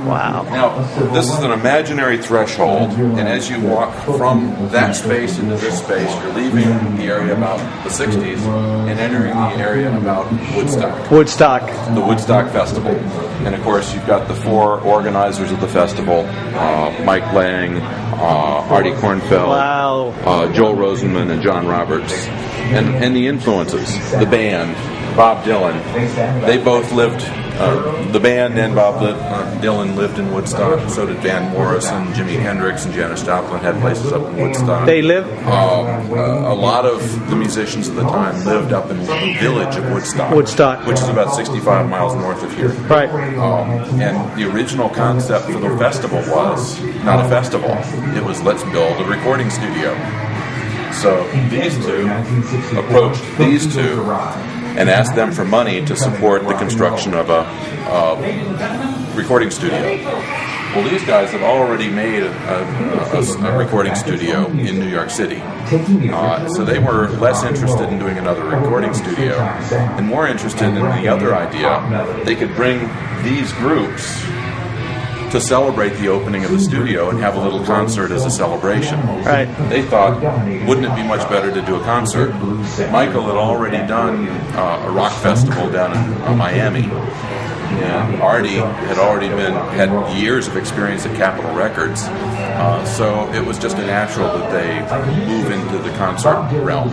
Wow. Now, this is an imaginary threshold, and as you walk from that space into this space, you're leaving the area about the 60s and entering the area about Woodstock. The Woodstock Festival. And of course, you've got the four organizers of the festival, Mike Lang, Artie Kornfeld, Joel Rosenman, and John Roberts. And the influences, the band, Bob Dylan, they both lived, the band and Bob Dylan lived in Woodstock. So did Van Morrison, Jimi Hendrix, and Janis Joplin had places up in Woodstock. They lived? A lot of the musicians at the time lived up in the village of Woodstock, which is about 65 miles north of here. Right. And the original concept for the festival was not a festival. It was, let's build a recording studio. So these two approached these two and asked them for money to support the construction of a recording studio. Well, these guys had already made a recording studio in New York City. So they were less interested in doing another recording studio and more interested in the other idea. They could bring these groups to celebrate the opening of the studio and have a little concert as a celebration. Right. They thought, wouldn't it be much better to do a concert? Michael had already done a rock festival down in Miami, and Artie had years of experience at Capitol Records, so it was just a natural that they move into the concert realm.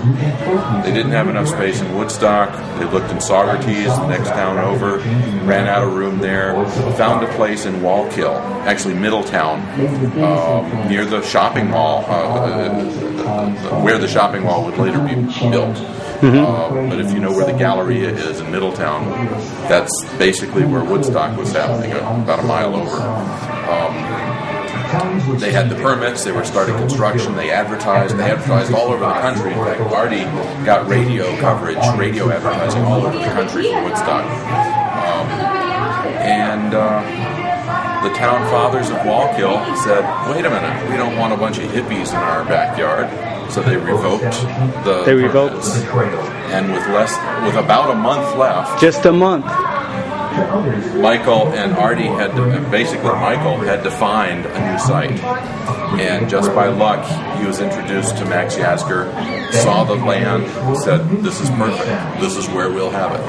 They didn't have enough space in Woodstock. They looked in Saugerties, the next town over, ran out of room there, found a place in Wallkill, actually Middletown, near the shopping mall, where the shopping mall would later be built. But if you know where the Galleria is in Middletown, that's basically where Woodstock was happening, about a mile over. They had the permits, they were starting construction, they advertised all over the country. In fact, Artie got radio coverage, radio advertising all over the country for Woodstock. The town fathers of Wallkill said, wait a minute, we don't want a bunch of hippies in our backyard. So they revoked the permits. And with about a month left. Just a month. Michael and Artie Michael had to find a new site. And just by luck, he was introduced to Max Yasker, saw the land, said, this is perfect. This is where we'll have it.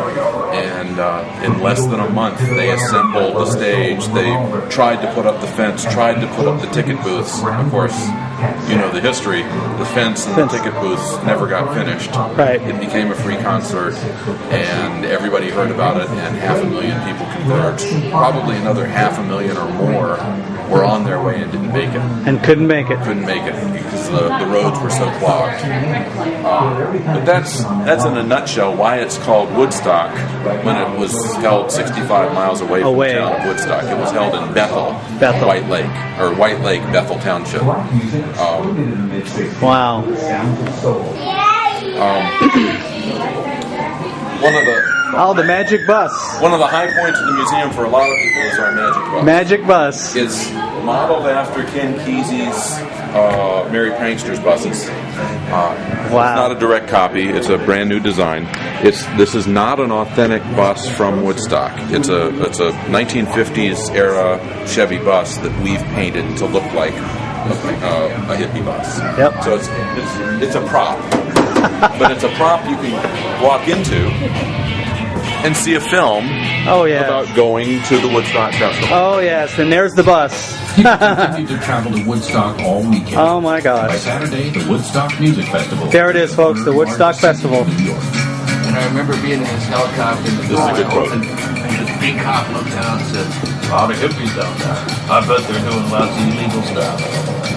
And in less than a month, they assembled the stage. They tried to put up the fence, tried to put up the ticket booths. Of course, you know the history. The fence and the ticket booths never got finished. Right. It became a free concert, and everybody heard about it, and 500,000 people converged. Probably another 500,000 or more were on their way and didn't make it. And couldn't make it. Couldn't make it because the roads were so clogged. But that's in a nutshell why it's called Woodstock when it was held 65 miles away from the town of Woodstock. It was held in Bethel. White Lake, Bethel Township. Wow. The magic bus. One of the high points of the museum for a lot of people is our magic bus. Magic bus. It's modeled after Ken Kesey's Merry Pranksters buses. Wow. It's not a direct copy. It's a brand new design. This is not an authentic bus from Woodstock. It's a 1950s era Chevy bus that we've painted to look like a hippie bus. Yep. So it's a prop, but it's a prop you can walk into and see a film about going to the Woodstock Festival. Oh, yes, and there's the bus. People continue to travel to Woodstock all weekend. Oh, my gosh. By Saturday, the Woodstock Music Festival. There it is, folks, the Woodstock Festival. And I remember being in this helicopter. This is a good quote. And this big cop looked down and said, a lot of hippies down there. I bet they're doing lots of illegal stuff.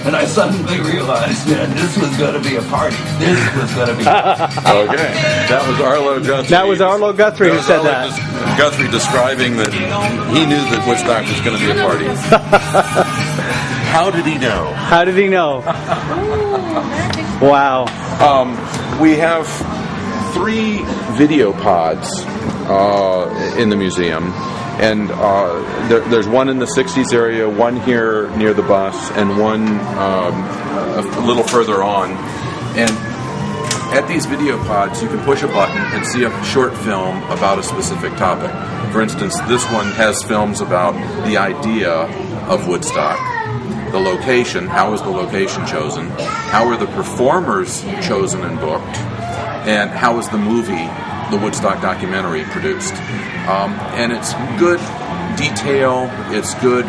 And I suddenly realized, man, this was going to be a party. This was going to be Okay. That was Arlo Guthrie. That was Arlo Guthrie who said that. Guthrie describing that he knew that Woodstock was going to be a party. How did he know? How did he know? Wow. We have 3 video pods in the museum. And there's one in the 60s area, one here near the bus, and one a little further on. And at these video pods, you can push a button and see a short film about a specific topic. For instance, this one has films about the idea of Woodstock, the location, how was the location chosen, how were the performers chosen and booked, and how was the movie, the Woodstock documentary, produced. And it's good detail, it's good,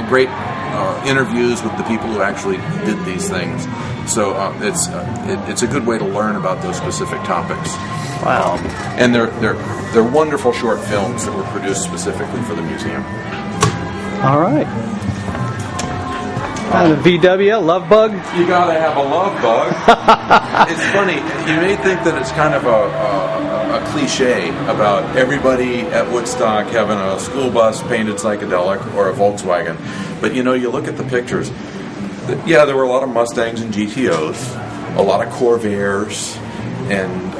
great interviews with the people who actually did these things. So it's a good way to learn about those specific topics. Wow. And they're wonderful short films that were produced specifically for the museum. All right. And the VW, Love Bug. You gotta have a love bug. It's funny, you may think that it's kind of a cliche about everybody at Woodstock having a school bus painted psychedelic or a Volkswagen, but you look at the pictures. Yeah, there were a lot of Mustangs and GTOs, a lot of Corvairs and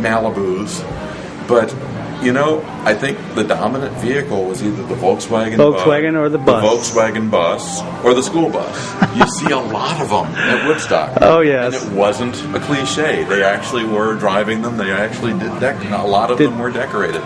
Malibus, but I think the dominant vehicle was either the Volkswagen or the bus. The Volkswagen bus or the school bus. You see a lot of them at Woodstock. Oh, yes. And it wasn't a cliche. They actually were driving them. They actually did a lot of them were decorated.